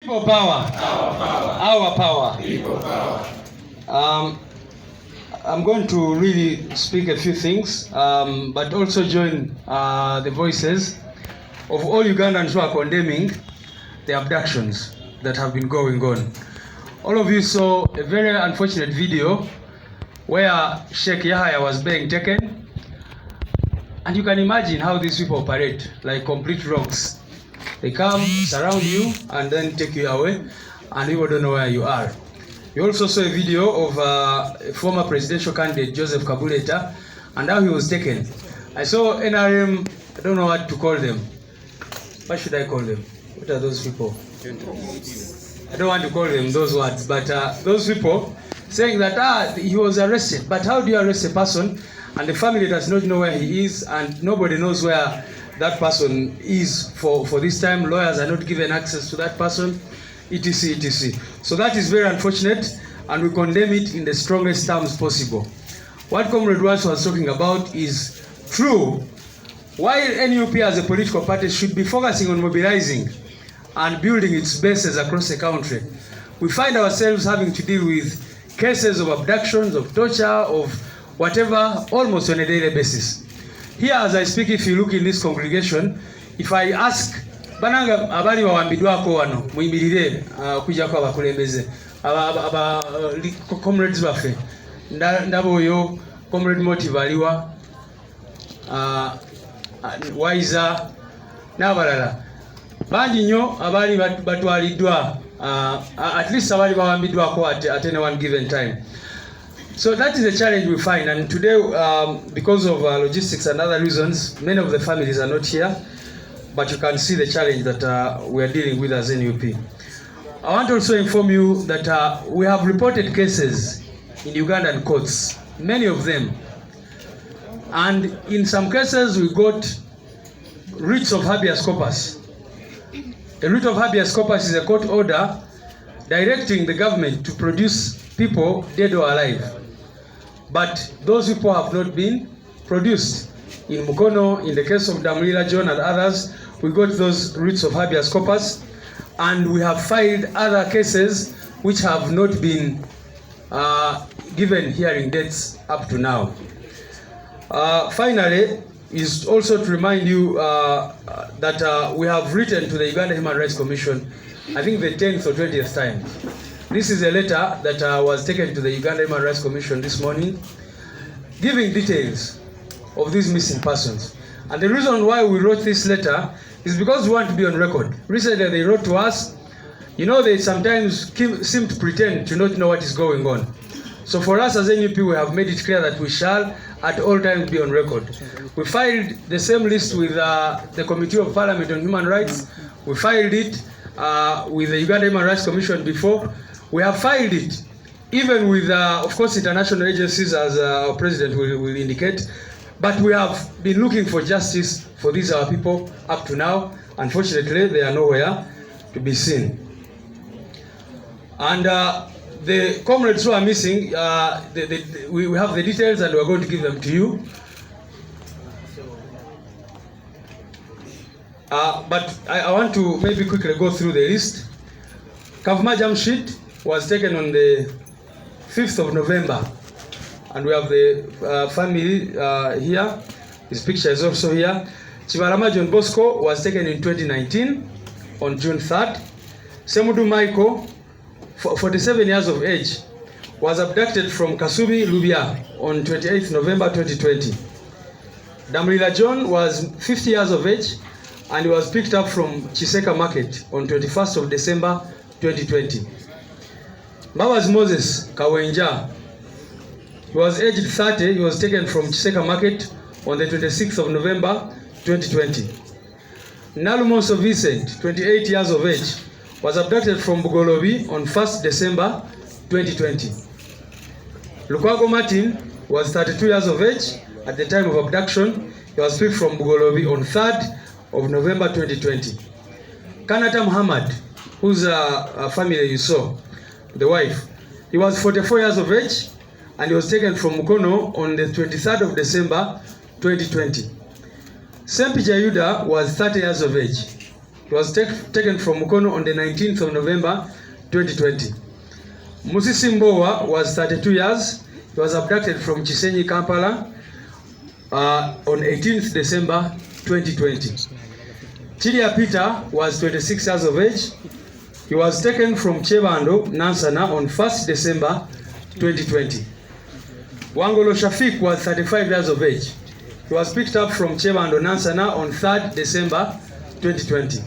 People power. Our power. People power. I'm going to really speak a few things, but also join the voices of all Ugandans who are condemning the abductions that have been going on. All of you saw a very unfortunate video where Sheikh Yahya was being taken, and you can imagine how these people operate, like complete rocks. They come, surround you, and then take you away, and people don't know where you are. You also saw a video of a former presidential candidate, Joseph Kabuleta, and how he was taken. I saw NRM, I don't know what to call them. What should I call them? What are those people? I don't want to call them those words, but those people saying that he was arrested. But how do you arrest a person and the family does not know where he is, and nobody knows where that person is for this time? Lawyers are not given access to that person, etc, etc. So that is very unfortunate, and we condemn it in the strongest terms possible. What Comrade Watts was talking about is true. While NUP as a political party should be focusing on mobilizing and building its bases across the country, we find ourselves having to deal with cases of abductions, of torture, of whatever, almost on a daily basis. Here as I speak, if you look in this congregation, if I ask bananga Abaawambibwa wano muyimirire kuja kwa bakulembeze aba comrades baffe ndabo oyo comrade Motive aliwa Waiza n'abalala bangi nnyo abali batwaliddwa at least abali bawambiddwako at any one given time. So that is a challenge we find, and today because of logistics and other reasons, many of the families are not here, but you can see the challenge that we are dealing with as NUP. I want to also inform you that we have reported cases in Ugandan courts, many of them, and in some cases we got writs of habeas corpus. A writ of habeas corpus is a court order directing the government to produce people dead or alive. But those people have not been produced. In Mukono, in the case of Damulila John and others, we got those writs of habeas corpus, and we have filed other cases which have not been given hearing dates up to now. Finally, is also to remind you that we have written to the Uganda Human Rights Commission, I think the 10th or 20th time. This is a letter that was taken to the Uganda Human Rights Commission this morning, giving details of these missing persons. And the reason why we wrote this letter is because we want to be on record. Recently they wrote to us, you know, they sometimes seem to pretend to not know what is going on. So for us as NUP, we have made it clear that we shall at all times be on record. We filed the same list with the Committee of Parliament on Human Rights. We filed it with the Uganda Human Rights Commission before. We have filed it even with, of course, international agencies, as our President will indicate. But we have been looking for justice for these our people up to now. Unfortunately, they are nowhere to be seen. And the comrades who are missing, we have the details and we're going to give them to you. But I want to maybe quickly go through the list. Kavuma Jamshid was taken on the 5th of November, and we have the family here. His picture is also here. Chibalama John Bosco was taken in 2019 on June 3rd. Semudu Michael, 47 years of age, was abducted from Kasubi, Lubia on 28th November 2020. Damulila John was 50 years of age, and he was picked up from Chiseka Market on 21st of December 2020. Mbabas Moses Kawenja, he was aged 30. He was taken from Chiseka Market on the 26th of November 2020. Nalumonso Vincent, 28 years of age, was abducted from Bugolobi on 1st December 2020. Lukwago Martin was 32 years of age at the time of abduction. He was picked from Bugolobi on 3rd of November 2020. Kanata Muhammad, whose family you saw, the wife, he was 44 years of age, and he was taken from Mukono on the 23rd of December 2020. Sempi Jayuda was 30 years of age. He was taken from Mukono on the 19th of November 2020. Musisi Mbowa was 32 years. He was abducted from Chisenyi, Kampala on 18th December 2020. Chilia Peter was 26 years of age. He was taken from Chebando, Nansana on 1st December 2020. Wangolo Shafiq was 35 years of age. He was picked up from Chebando, Nansana on 3rd December 2020.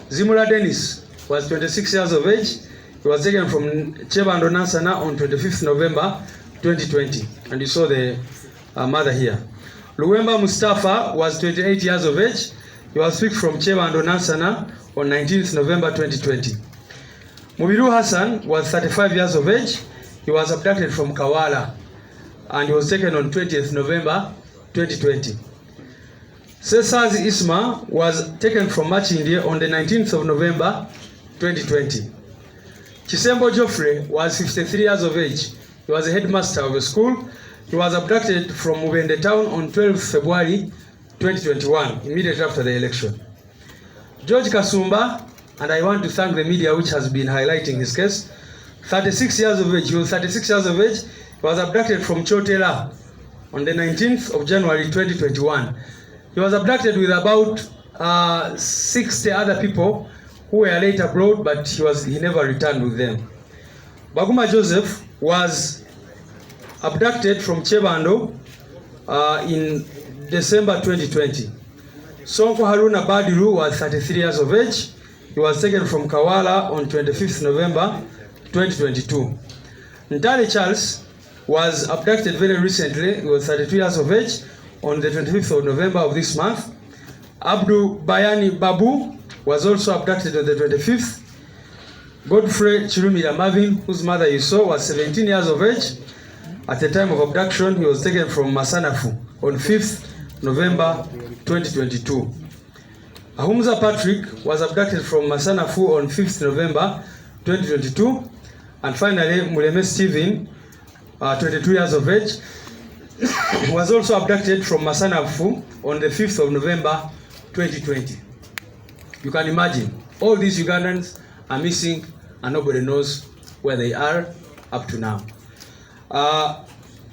Zimula Dennis was 26 years of age. He was taken from Chebando, Nansana on 25th November 2020. And you saw the mother here. Luwemba Mustafa was 28 years of age. He was picked from Chebando, Nansana on 19th November 2020. Mubiru Hassan was 35 years of age. He was abducted from Kawala and he was taken on 20th November 2020. Cesars Isma was taken from Machindi on the 19th of November 2020. Chisembo Geoffrey was 53 years of age. He was a headmaster of a school. He was abducted from Mubende town on 12th February 2021, immediately after the election. George Kasumba, and I want to thank the media which has been highlighting his case, 36 years of age. He was 36 years of age. He was abducted from Chotela on the 19th of January 2021. He was abducted with about 60 other people who were later brought, but he never returned with them. Baguma Joseph was abducted from Chebando in December 2020. Sonko Haruna Badiru was 33 years of age. He was taken from Kawala on 25th November 2022. Ntale Charles was abducted very recently. He was 32 years of age on the 25th of November of this month. Abdu Bayani Babu was also abducted on the 25th. Godfrey Chirumira Marvin, whose mother you saw, was 17 years of age. At the time of abduction, he was taken from Masanafu on 5th November 2022. Ahumza Patrick was abducted from Masanafu on 5th November 2022. And finally, Muleme Stephen, 22 years of age, was also abducted from Masanafu on the 5th of November 2020. You can imagine, all these Ugandans are missing and nobody knows where they are up to now.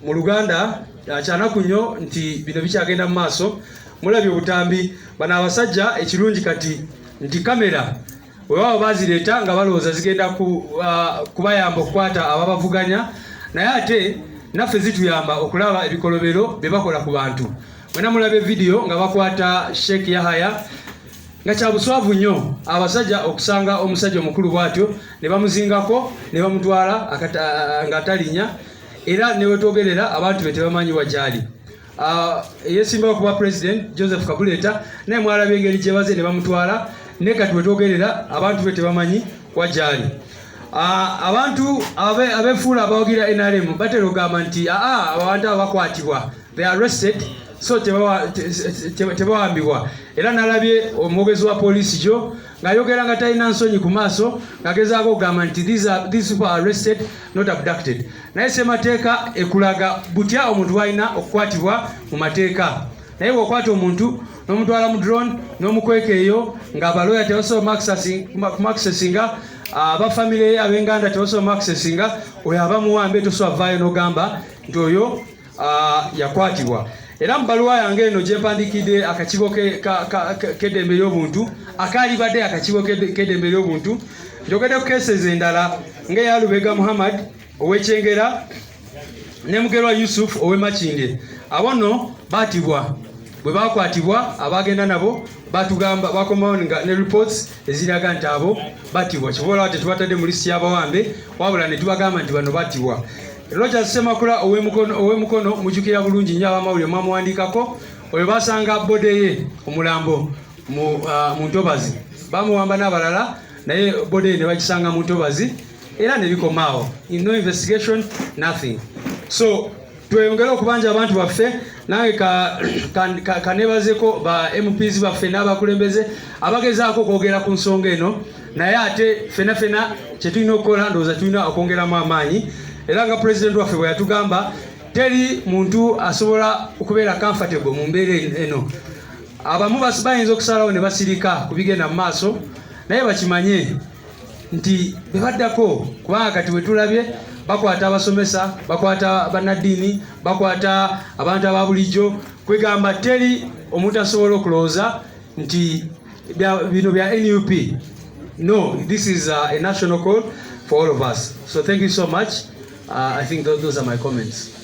Mu Luganda kyanaku nnyo nti bino bikyagenda mu maaso. Mulabye obutambi bano abasajja ekirungi kati nti kamera weewaawo bazireeta nga balowooza zigenda kubayamba okukwata ababavuganya, naye ate naffe zituyamba okulaba ebikolobero bye bakola ku bantu. Mwena mulabe video nga bakwata Sheikh Yahaya nga kya buswavu nnyo abasajja okusanga omusajja omukulu bw'atyo ne bamuzingako ne bamutwala nga atalinya era ne wetwogerera abantu be tebamanyi wajali. Yesimba kuba president Joseph Kabuleta naye mwalabye engeri gye baze ne bamutwala ne kati wetwogerera abantu be tebamanyi wajali. Abantu abefuula abawagira NRM batera ogamba nti abantu abakwatibwa they are arrested, so tebawambibwa. Era nalabye omwogezi wa polisi jo ng'ayogera nga talina nsonyi ku maaso ng'agezaako okugamba nti these people are arrested, not abducted. Naye ssemateeka ekulaga butya omuntu walina okukwatibwa mu mateeka. Naye bw'okwata omuntu n'omutwala mu drone n'omukweka eyo ng'abaloya tebasobola accessinga, abafamile ab'Enganda tebasobola accessinga, oyo abamuwambe tosobola vaayo n'ogamba nti oyo yakwatibwa. Era mu baluwa yange eno gye mpandikidde akakiiko k'eddembe ly'obuntu akaalibadde akakiiko k'eddembe ly'obuntu, njogedde ku cases endala ng'eya Lubega Muhammad ow'Ekyengera ne Mugerwa Yusuf ow'Emakinde. Abo nno baatibwa. Bwe bakwatibwa abagenda nabo batugamba bakomawo ne reports eziraga nti abo battibwa. Kibola tetubatadde mu lisi y'abawambe wabula ne tubagamba nti bano battibwa. Rogers Semakula ow'emukono mujjukira bulungi nnyo abamawulire mwamuwandiikako. Oyo basanga bode ye omulambo mu Ntobazi, bamuwamba n'abalala naye bode ye ne bagisanga mu Ntobazi era ne bikomaawo. No investigation, nothing. So tweyongere okubanja abantu baffe, nange kaneebazeko ba MPs baffe n'abakulembeze abagezaako okwogera ku nsonga eno, naye ate fenafena kye tulina okukola ndowooza tulina okwongeramu amaanyi. Era nga president waffe bwe yatugamba teri muntu asobola okubeera comfortable mu mbeera eno. abamu bayinza okusalawo ne basirika kubigenda mu maaso, naye bakimanye nti bebaddako, kubanga kati wetulabye bakwata abasomesa, bakwata bannaddiini, bakwata abantu ababulijjo, kwegamba teri omuntu asobola okulowooza nti bino bya NUP. No, this is a national call for all of us. So thank you so much. I think those are my comments.